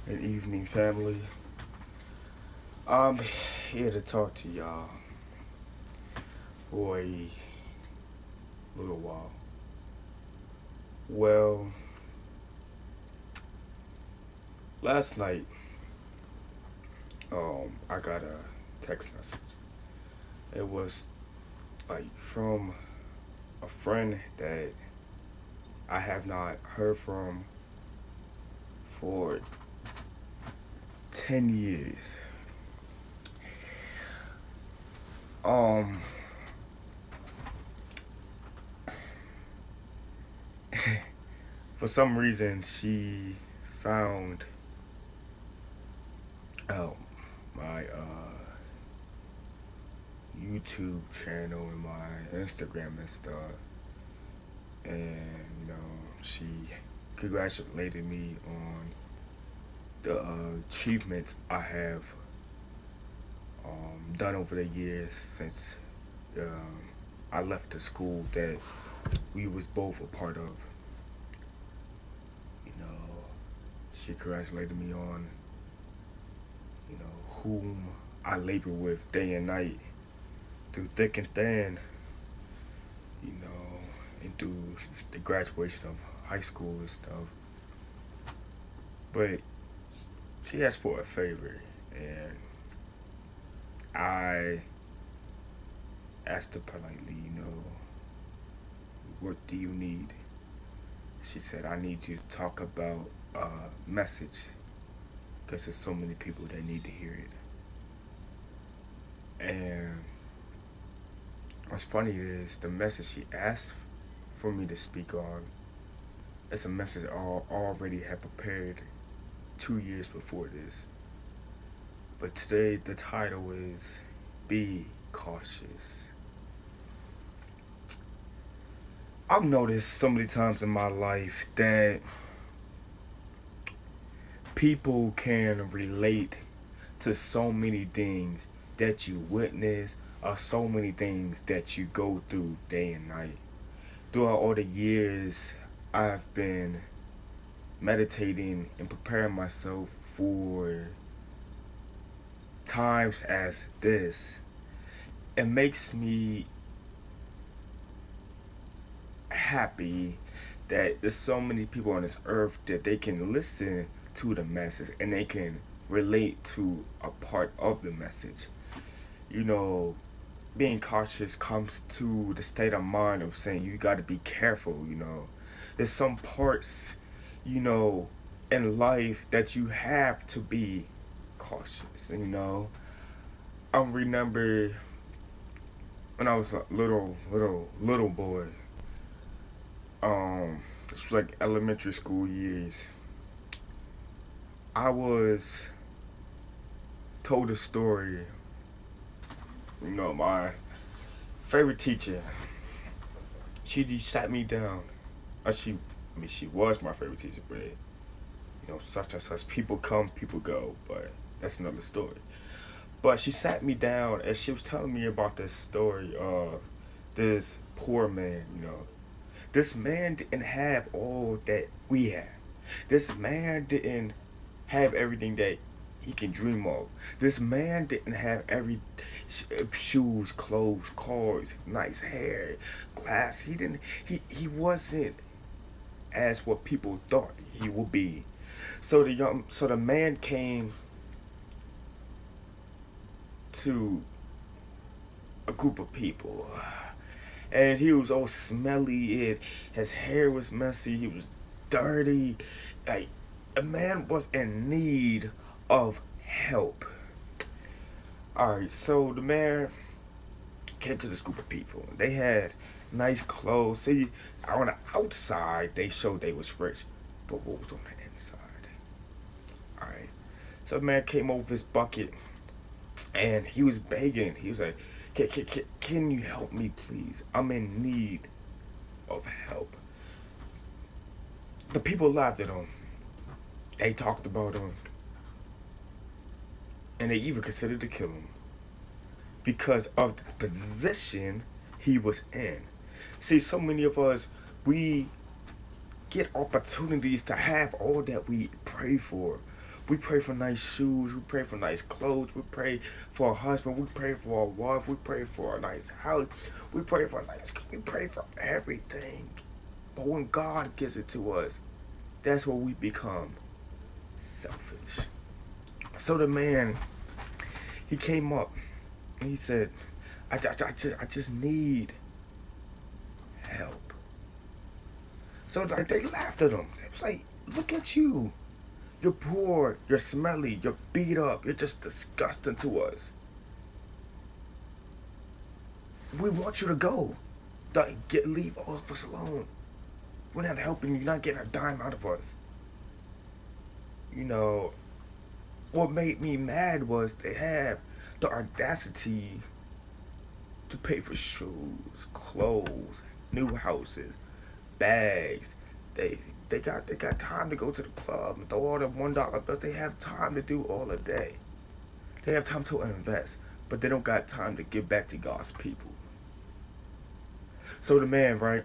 Good evening, family. I'm here to talk to y'all for a little while. Well, last night, I got a text message. It was like from a friend that I have not heard from for 10 years. Um, for some reason, she found um, my YouTube channel and my Instagram and stuff, and she congratulated me on the achievements I have done over the years since I left the school that we was both a part of. You know, she congratulated me on whom I labor with day and night through thick and thin. You know, and through the graduation of high school and stuff. But she asked for a favor, and I asked her politely, what do you need? She said, I need you to talk about a message because there's so many people that need to hear it. And what's funny is the message she asked for me to speak on, it's a message I already had prepared 2 years before this. But today the title is Be Cautious. I've noticed so many times in my life that people can relate to so many things that you witness or so many things that you go through day and night. Throughout all the years I've been meditating and preparing myself for times as this, it makes me happy that there's so many people on this earth that they can listen to the message and they can relate to a part of the message. You know, being cautious comes to the state of mind of saying you got to be careful. There's some parts, you know, in life that you have to be cautious. I remember when I was a little boy. This was like elementary school years. I was told a story. My favorite teacher, she just sat me down. She was my favorite teacher, but such and such people come, people go. But that's another story. But she sat me down and she was telling me about this story of this poor man. This man didn't have all that we have. This man didn't have everything that he can dream of. This man didn't have every shoes, clothes, cars, nice hair, glass. He didn't. He wasn't as what people thought he would be. So the man came to a group of people, and he was all smelly. His hair was messy. He was dirty. Like, a man was in need of help. Alright, so the man came to this group of people. They had nice clothes. See, on the outside, they showed they was rich. But what was on the inside? Alright. So the man came over his bucket and he was begging. He was like, can you help me, please? I'm in need of help. The people laughed at him. They talked about him. And they even considered to kill him because of the position he was in. See, so many of us, we get opportunities to have all that we pray for. We pray for nice shoes. We pray for nice clothes. We pray for a husband. We pray for a wife. We pray for a nice house. We pray for a nice. We pray for everything. But when God gives it to us, that's where we become selfish. So the man, he came up. And he said, I just need help. So like they laughed at him. It was like, look at you. You're poor, you're smelly, you're beat up, you're just disgusting to us. We want you to go. Leave all of us alone. We're not helping you, you're not getting a dime out of us. You know, what made me mad was they have the audacity to pay for shoes, clothes, new houses, bags. They got time to go to the club and throw all the $1 bills. They have time to do all of that. They have time to invest, but they don't got time to give back to God's people. So the man, right?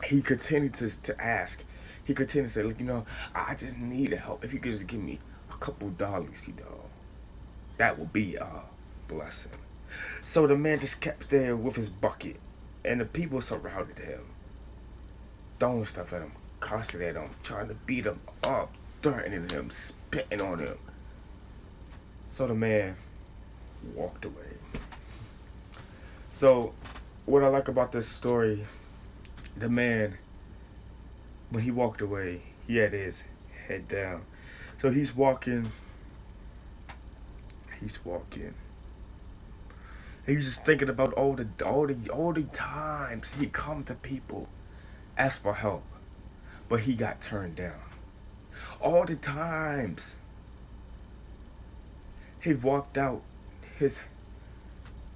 He continued to ask. He continued to say, look, I just need help. If you could just give me a couple dollars, that would be a blessing. So the man just kept there with his bucket, and the people surrounded him, throwing stuff at him, cussing at him, trying to beat him up, threatening him, spitting on him. So the man walked away. So what I like about this story, the man, when he walked away, he had his head down. So he's walking. And he was just thinking about all the times he come to people, ask for help, but he got turned down. All the times he walked out his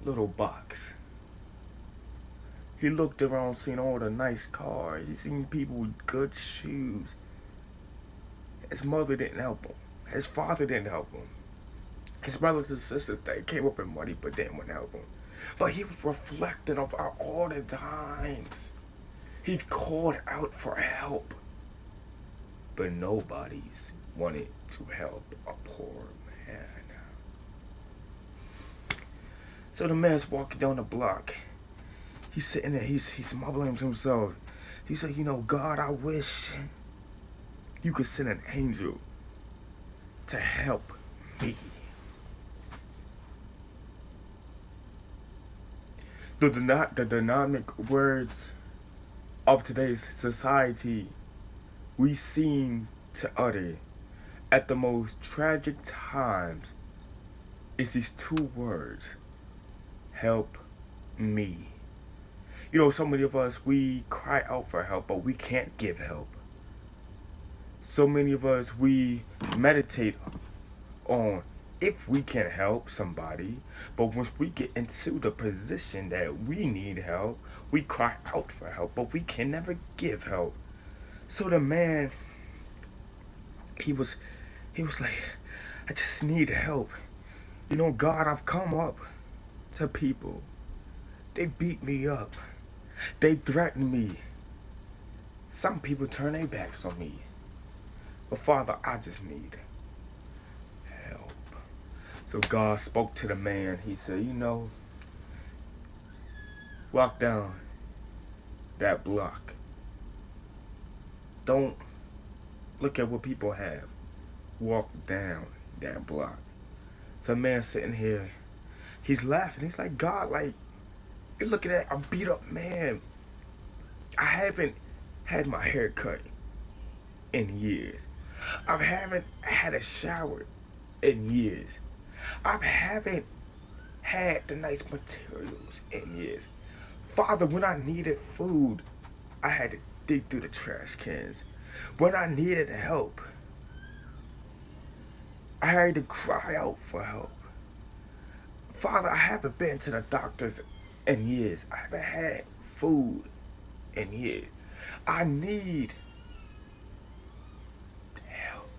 little box. He looked around, seen all the nice cars. He seen people with good shoes. His mother didn't help him. His father didn't help him. His brothers and sisters, they came up in money, but didn't want to help him. But he was reflecting of all the times he called out for help, but nobody's wanted to help a poor man. So the man's walking down the block. He's sitting there, he's mumbling to himself. He said, God, I wish you could send an angel to help me. The dynamic words of today's society we seem to utter at the most tragic times is these two words: help me. So many of us, we cry out for help, but we can't give help. So many of us, we meditate on if we can help somebody, but once we get into the position that we need help, we cry out for help, but we can never give help. So the man, he was like, I just need help. God, I've come up to people. They beat me up. They threaten me. Some people turn their backs on me. But Father, I just need help. So God spoke to the man. He said, walk down that block. Don't look at what people have. Walk down that block. So man sitting here, he's laughing. He's like, God, you're looking at a beat up man. I haven't had my hair cut in years. I haven't had a shower in years. I haven't had the nice materials in years. Father, when I needed food, I had to dig through the trash cans. When I needed help, I had to cry out for help. Father, I haven't been to the doctors in years. I haven't had food in years. I need help.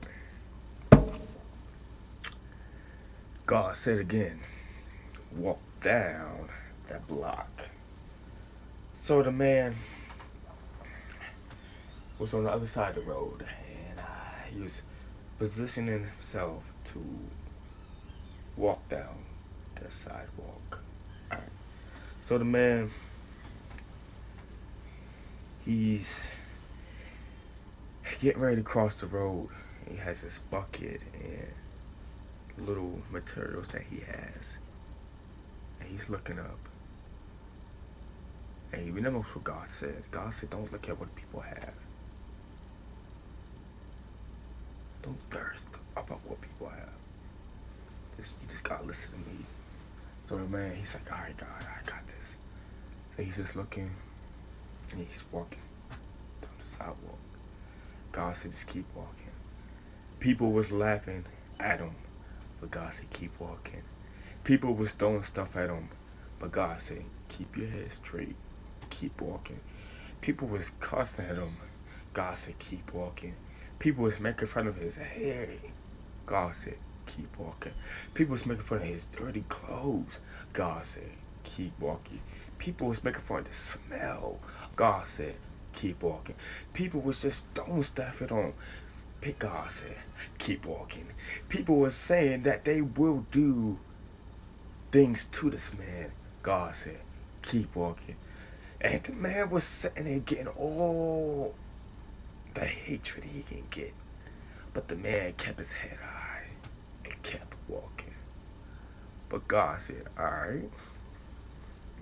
God said again, walk down that block. So the man was on the other side of the road, and he was positioning himself to walk down the sidewalk. Alright. So the man, he's getting ready to cross the road. He has his bucket and little materials that he has. And he's looking up. And he remembers what God said. God said, don't look at what people have. Don't thirst about what people have. You just gotta listen to me. So the man, he's like, all right, God, I got this. So he's just looking, and he's walking down the sidewalk. God said, just keep walking. People was laughing at him, but God said, keep walking. People was throwing stuff at him, but God said, keep your head straight, keep walking. People was cussing at him. God said, keep walking. People was making fun of his hair. God said, keep walking. People was making fun of his dirty clothes. God said, keep walking. People was making fun of the smell. God said, keep walking. People was just throwing stuff at him. God said, keep walking. People was saying that they will do things to this man. God said, keep walking. And the man was sitting there getting all the hatred he can get. But the man kept his head high and kept walking. But God said, alright,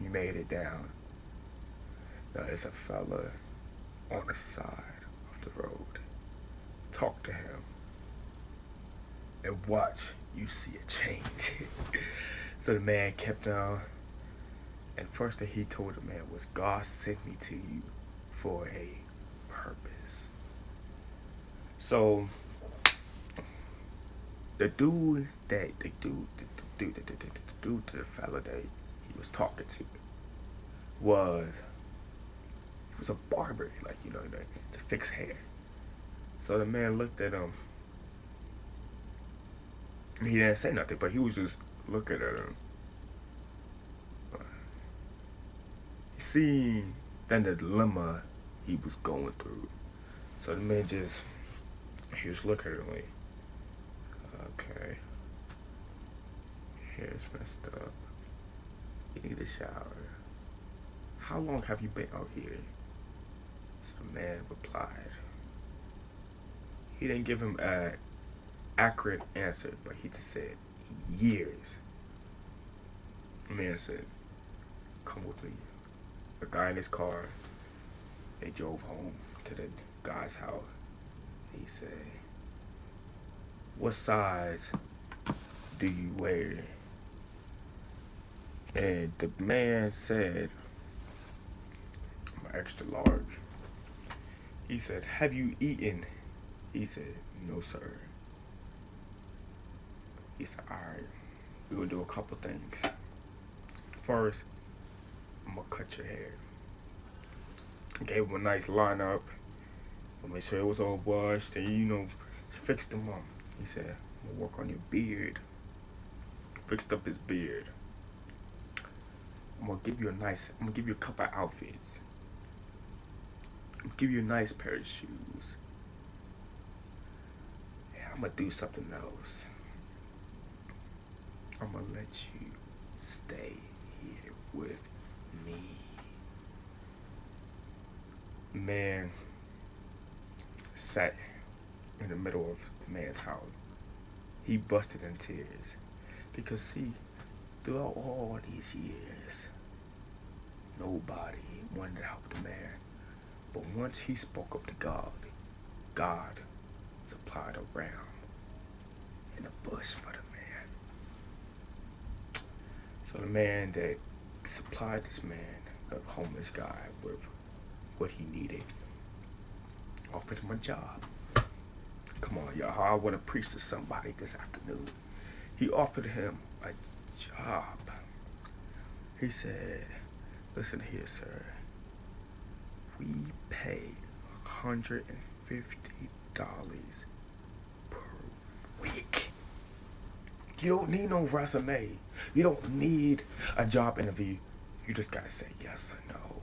you made it down. Now there's a fella on the side of the road. Talk to him and watch you see a change. So the man kept on. And first thing he told the man was, God sent me to you for a purpose. So the dude to the fella that he was talking to was a barber, to fix hair. So the man looked at him. He didn't say nothing, but he was just looking at him. He seen then the dilemma he was going through. So the man he was looking at him like, okay, hair's messed up. You need a shower. How long have you been out here? So the man replied. He didn't give him an accurate answer, but he just said, years. The man said, come with me. The guy in his car, they drove home to the guy's house. He said, what size do you wear? And the man said, I'm extra large. He said, have you eaten? He said, no, sir. He said, all right, we're going to do a couple things. First, I'm going to cut your hair. I gave him a nice lineup. I made sure it was all washed and, fixed him up. He said, I'm going to work on your beard. Fixed up his beard. I'm going to give you a couple of outfits. I'm going to give you a nice pair of shoes. I'm gonna do something else. I'm gonna let you stay here with me. Man sat in the middle of the man's house. He busted in tears. Because see, throughout all these years, nobody wanted to help the man. But once he spoke up to God, God supplied a ram in a bush for the man. So the man that supplied this man, the homeless guy, with what he needed, offered him a job. Come on, y'all, I want to preach to somebody this afternoon. He offered him a job. He said, listen here, sir. We pay $150 per week. You don't need no resume. You don't need a job interview. You just gotta say yes or no.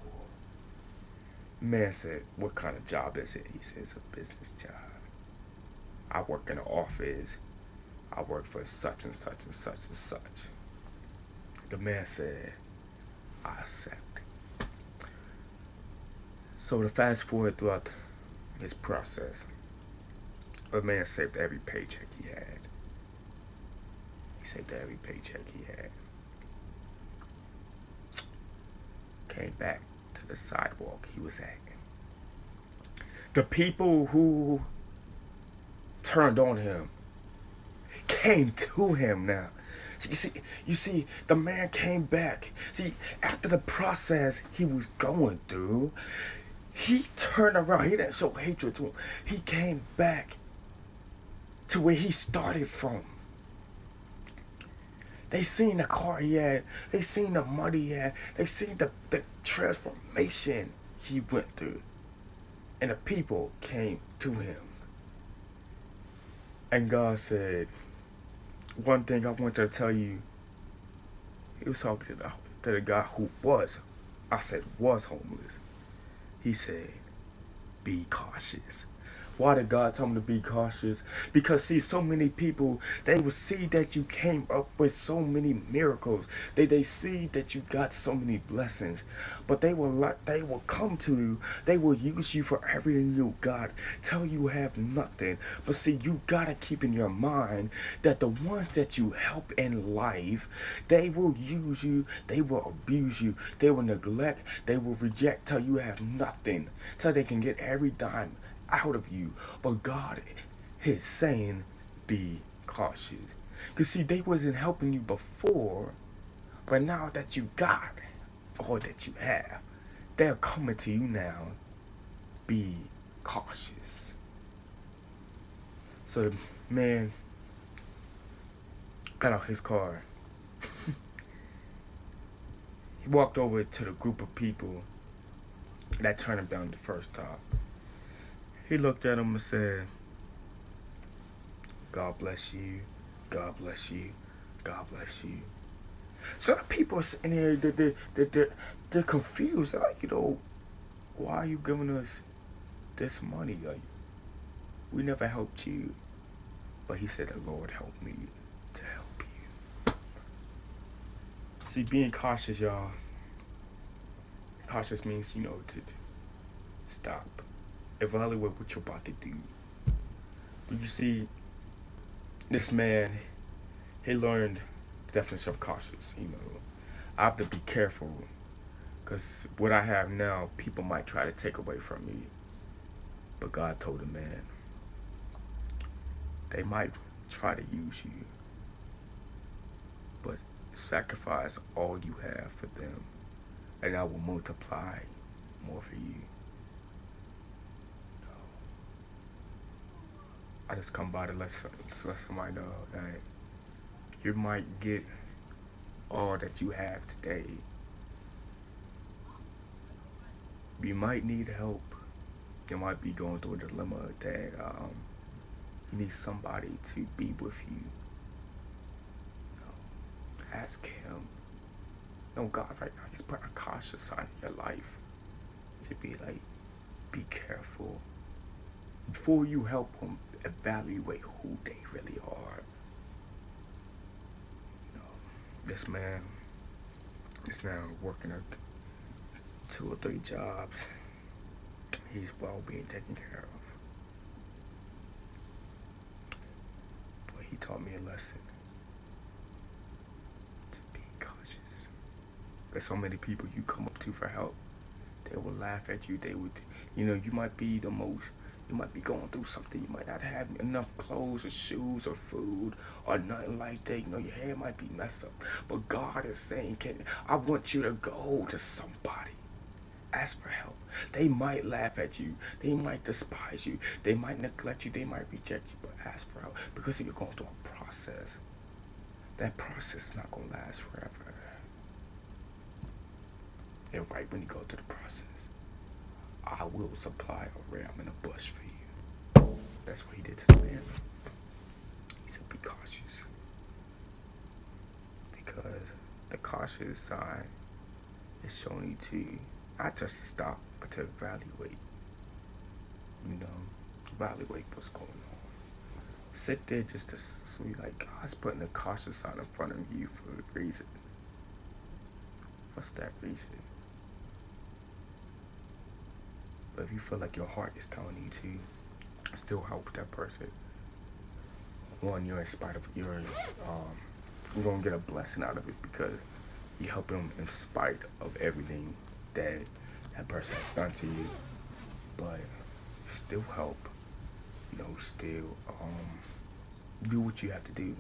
Man said, what kind of job is it? He said, it's a business job. I work in an office. I work for such and such and such and such. The man said, I accept. So to fast forward throughout his process, the man saved every paycheck he had. He saved every paycheck he had. Came back to the sidewalk he was at. The people who turned on him came to him now. You see, the man came back. See, after the process he was going through, he turned around. He didn't show hatred to him. He came back to where he started from. They seen the car he had. They seen the money he had. They seen the transformation he went through. And the people came to him. And God said, one thing I want to tell you. He was talking to the guy who was homeless. He said, be cautious. Why did God tell him to be cautious? Because see, so many people, they will see that you came up with so many miracles. They see that you got so many blessings. But they will come to you. They will use you for everything you got. Tell you have nothing. But see, you gotta keep in your mind that the ones that you help in life, they will use you, they will abuse you, they will neglect, they will reject till you have nothing. Till they can get every dime out of you. But God is saying, be cautious. Because see, they wasn't helping you before, but now that you got all that you have, they're coming to you now. Be cautious. So the man got out his car. He walked over to the group of people that turned him down the first time. He looked at him and said, God bless you, God bless you, God bless you. So the people are sitting here, they're confused. They're like, why are you giving us this money? Like, we never helped you. But he said, the Lord helped me to help you. See, being cautious, y'all. Cautious means, to stop. Evaluate what you're about to do. But you see, this man, he learned the definition of cautious. I have to be careful, because what I have now, people might try to take away from me. But God told the man, they might try to use you, but sacrifice all you have for them, and I will multiply more for you. I just come by to let somebody know that you might get all that you have today. You might need help. You might be going through a dilemma that you need somebody to be with you. Ask him. God right now, he's putting a cautious sign in your life to be like, be careful. Before you help them, evaluate who they really are. This man is now working 2 or 3 jobs. He's well being taken care of. But he taught me a lesson. To be cautious. There's so many people you come up to for help. They will laugh at you. They would, you might be the most. You might be going through something. You might not have enough clothes or shoes or food or nothing like that. Your hair might be messed up. But God is saying, I want you to go to somebody. Ask for help. They might laugh at you. They might despise you. They might neglect you. They might reject you. But ask for help, because you're going through a process. That process is not going to last forever. And right when you go through the process, I will supply a ram and a bush for you. That's what he did to the man. He said, be cautious. Because the cautious sign is showing you to not just stop, but to evaluate. Evaluate what's going on. sit there just to so you like God's putting a caution sign in front of you for a reason. What's that reason? But if you feel like your heart is telling you to still help that person, one, you're in spite of you're gonna get a blessing out of it because you help them in spite of everything that that person has done to you. But still help, still do what you have to do.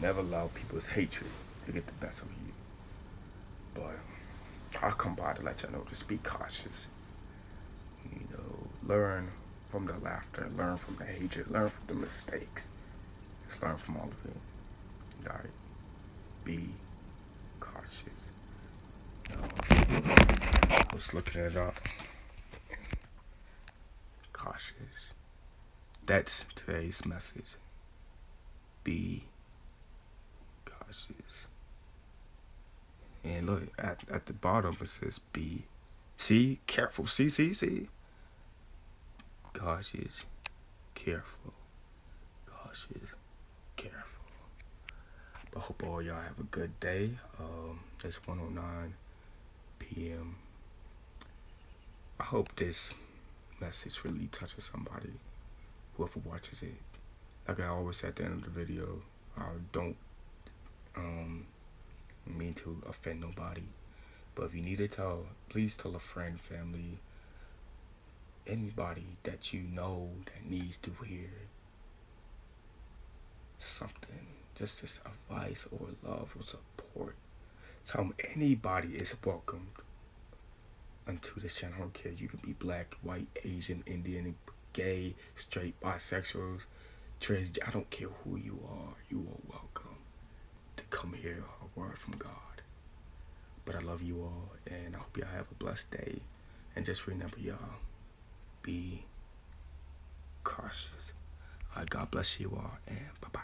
Never allow people's hatred to get the best of you. But I'll come by to let y'all know, just be cautious. Learn from the laughter, learn from the hatred, learn from the mistakes. Just learn from all of it. Alright? Be cautious. I was looking it up. Cautious. That's today's message. Be cautious. And look, at the bottom it says be. See? Careful. See? Cautious. Careful. Cautious. Careful. But hope all y'all have a good day. It's 1:09 p.m. I hope this message really touches somebody, whoever watches it. Like I always say at the end of the video, I don't mean to offend nobody. But if you need to tell, please tell a friend, family, anybody that you know that needs to hear something, just this advice or love or support. Tell them anybody is welcomed onto this channel. I don't care. You can be black, white, Asian, Indian, gay, straight, bisexuals, trans. I don't care who you are. You are welcome to come hear a word from God. But I love you all, and I hope y'all have a blessed day. And just remember, y'all, be cautious. God bless you all, and bye-bye.